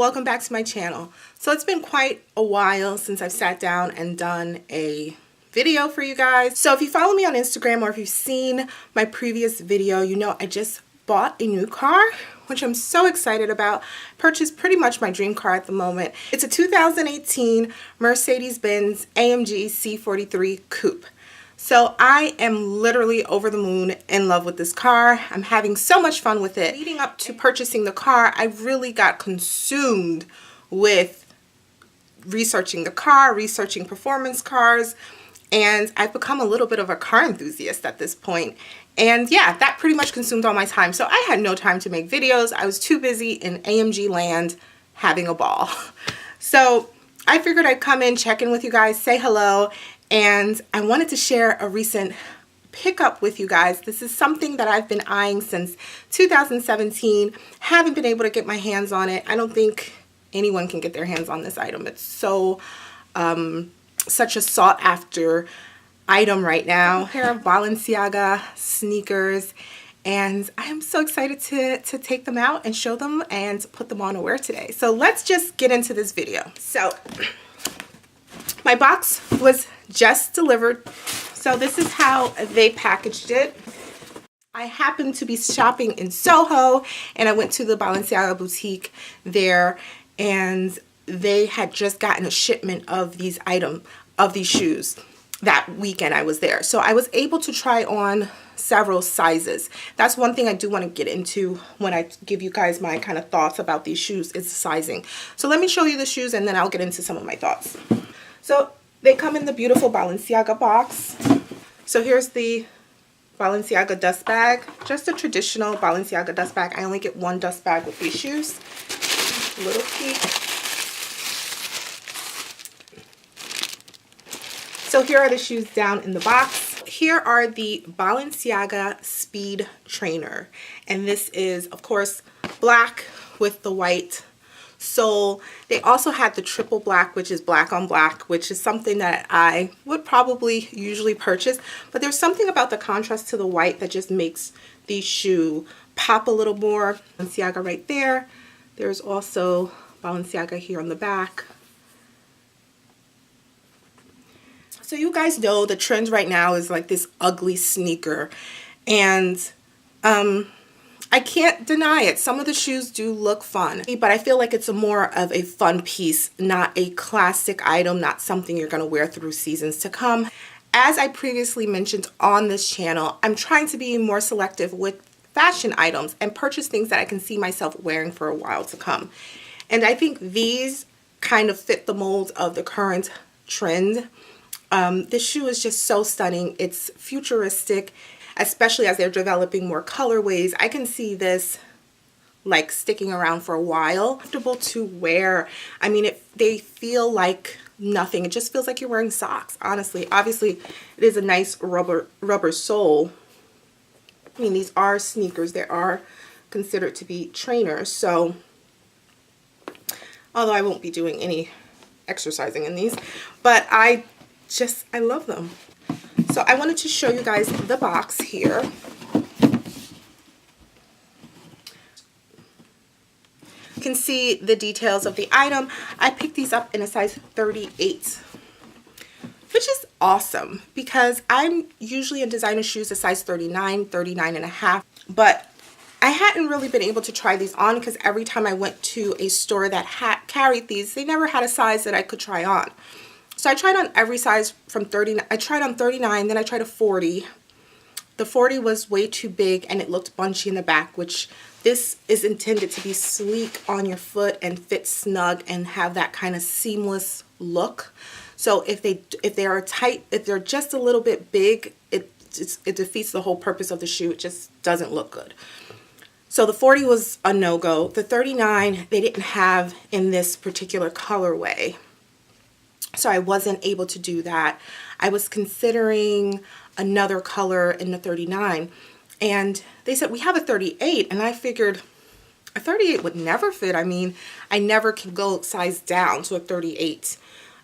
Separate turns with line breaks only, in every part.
welcome back to my channel. So it's been quite a while since I've sat down and done a video for you guys. So if you follow me on Instagram or if you've seen my previous video, you know I just bought a new car, which I'm so excited about. Purchased pretty much my dream car at the moment. It's a 2018 Mercedes-Benz AMG C43 Coupe. So I am literally over the moon in love with this car. I'm having so much fun with it. Leading up to purchasing the car, I really got consumed with researching the car, researching performance cars, and I've become a little bit of a car enthusiast at this point. And yeah, that pretty much consumed all my time. So I had no time to make videos. I was too busy in AMG land having a ball. So I figured I'd come in, check in with you guys, say hello, and I wanted to share a recent pickup with you guys. This is something that I've been eyeing since 2017. Haven't been able to get my hands on it. I don't think anyone can get their hands on this item. It's so such a sought after item right now. A pair of Balenciaga sneakers, and I am so excited to take them out and show them and put them on to wear today. So let's just get into this video. So my box was just delivered. So this is how they packaged it. I happened to be shopping in Soho, and I went to the Balenciaga boutique there, and they had just gotten a shipment of these shoes that weekend I was there. So I was able to try on several sizes. That's one thing I do want to get into when I give you guys my kind of thoughts about these shoes, is sizing. So let me show you the shoes and then I'll get into some of my thoughts. So they come in the beautiful Balenciaga box. So here's the Balenciaga dust bag, just a traditional Balenciaga dust bag. I only get one dust bag with these shoes. A little peek. So here are the shoes down in the box. Here are the Balenciaga Speed Trainer. And this is, of course, black with the white sole. They also had the triple black, which is black on black, which is something that I would probably usually purchase. But there's something about the contrast to the white that just makes the shoe pop a little more. Balenciaga right there. There's also Balenciaga here on the back. So you guys know the trend right now is like this ugly sneaker, and I can't deny it. Some of the shoes do look fun, but I feel like it's more of a fun piece, not a classic item, not something you're going to wear through seasons to come. As I previously mentioned on this channel, I'm trying to be more selective with fashion items and purchase things that I can see myself wearing for a while to come. And I think these kind of fit the mold of the current trend. This shoe is just so stunning. It's futuristic, especially as they're developing more colorways. I can see this like sticking around for a while. Comfortable to wear. I mean, they feel like nothing. It just feels like you're wearing socks, honestly. Obviously, it is a nice rubber sole. I mean, these are sneakers. They are considered to be trainers. So, although I won't be doing any exercising in these, but I love them. So I wanted to show you guys the box here. You can see the details of the item. I picked these up in a size 38, which is awesome because I'm usually in designer shoes a size 39, 39 and a half, but I hadn't really been able to try these on because every time I went to a store that carried these, they never had a size that I could try on. So I tried on every size from 39. I tried on 39, then I tried a 40. The 40 was way too big and it looked bunchy in the back, which this is intended to be sleek on your foot and fit snug and have that kind of seamless look. So if they are tight, if they're just a little bit big, it defeats the whole purpose of the shoe. It just doesn't look good. So the 40 was a no-go. The 39 they didn't have in this particular colorway. So I wasn't able to do that. I was considering another color in the 39, and they said we have a 38, and I figured a 38 would never fit. I mean, I never can go size down to a 38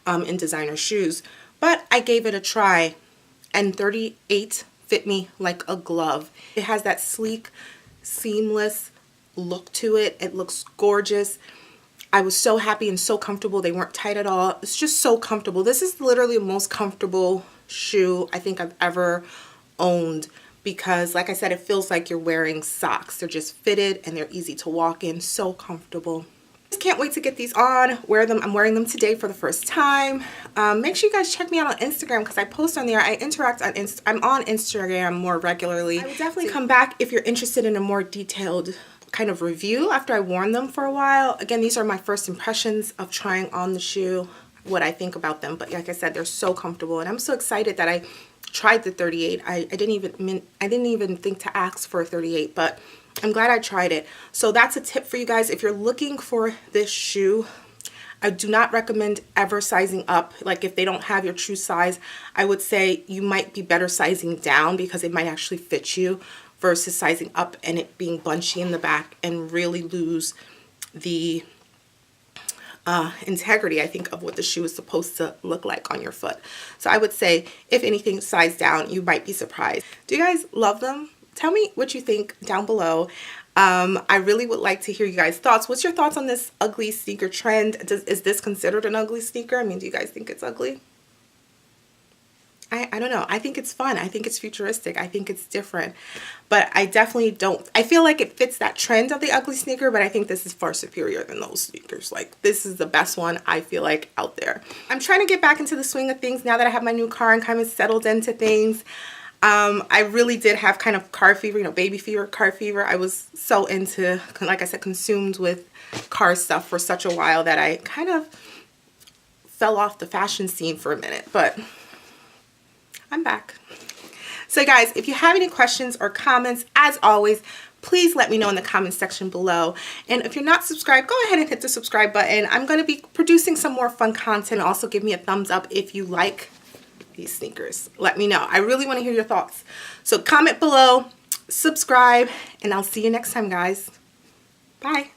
in designer shoes, but I gave it a try, and 38 fit me like a glove. It has that sleek, seamless look to it. It looks gorgeous. I was so happy and so comfortable. They weren't tight at all. It's just so comfortable. This is literally the most comfortable shoe I think I've ever owned, because like I said, it feels like you're wearing socks. They're just fitted and they're easy to walk in. So comfortable. Just can't wait to get these on, wear them. I'm wearing them today for the first time. Make sure you guys check me out on Instagram, because I post on there. I interact on I'm on Instagram more regularly. I will definitely come back if you're interested in a more detailed kind of review after I worn them for a while. Again, these are my first impressions of trying on the shoe, what I think about them. But like I said, they're so comfortable, and I'm so excited that I tried the 38. I didn't even think to ask for a 38, but I'm glad I tried it. So that's a tip for you guys. If you're looking for this shoe, I do not recommend ever sizing up. Like if they don't have your true size, I would say you might be better sizing down, because it might actually fit you, versus sizing up and it being bunchy in the back and really lose the integrity, I think, of what the shoe is supposed to look like on your foot. So I would say, if anything, size down. You might be surprised. Do you guys love them? Tell me what you think down below. I really would like to hear you guys' thoughts. What's your thoughts on this ugly sneaker trend? Is this considered an ugly sneaker? I mean, do you guys think it's ugly? I don't know. I think it's fun. I think it's futuristic. I think it's different. But I definitely don't. I feel like it fits that trend of the ugly sneaker, but I think this is far superior than those sneakers. Like, this is the best one, I feel like, out there. I'm trying to get back into the swing of things now that I have my new car and kind of settled into things. I really did have kind of car fever, you know, baby fever, car fever. I was so into, like I said, consumed with car stuff for such a while that I kind of fell off the fashion scene for a minute, but I'm back. So guys, if you have any questions or comments, as always, please let me know in the comment section below. And if you're not subscribed, go ahead and hit the subscribe button. I'm going to be producing some more fun content. Also, give me a thumbs up if you like these sneakers. Let me know. I really want to hear your thoughts. So comment below, subscribe, and I'll see you next time, guys. Bye.